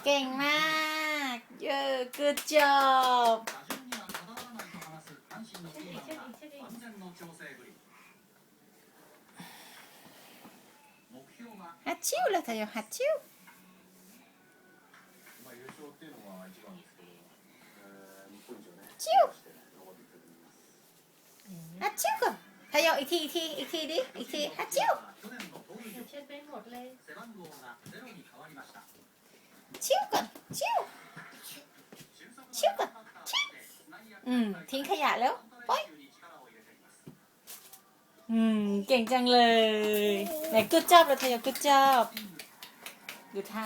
เก่งมาก good job ฮัตชิวเลยทายฮัตชิวชิวฮัตชิวก่อนทายอีกทีดิอีกทีฮัตชิวเช็ดไปหมดเลย ชิวก่อนชิวก่อนชิวทิ้งขยะแล้วปอยเก่งจังเลยไหนgood job เลยทาย good job ดูท่า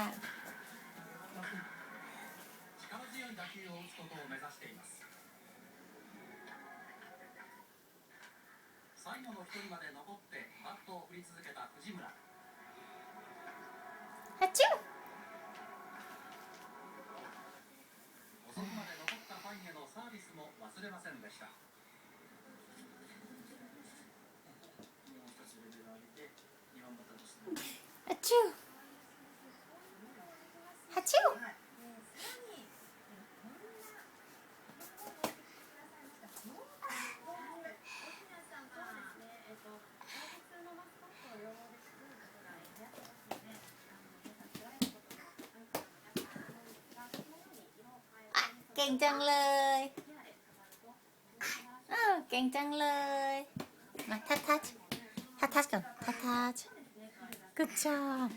ฮัตชิวฮัตชิวฮัตชิวเก่งจังเลยเก่งจังเลยมาทัชก่อนทัชgood job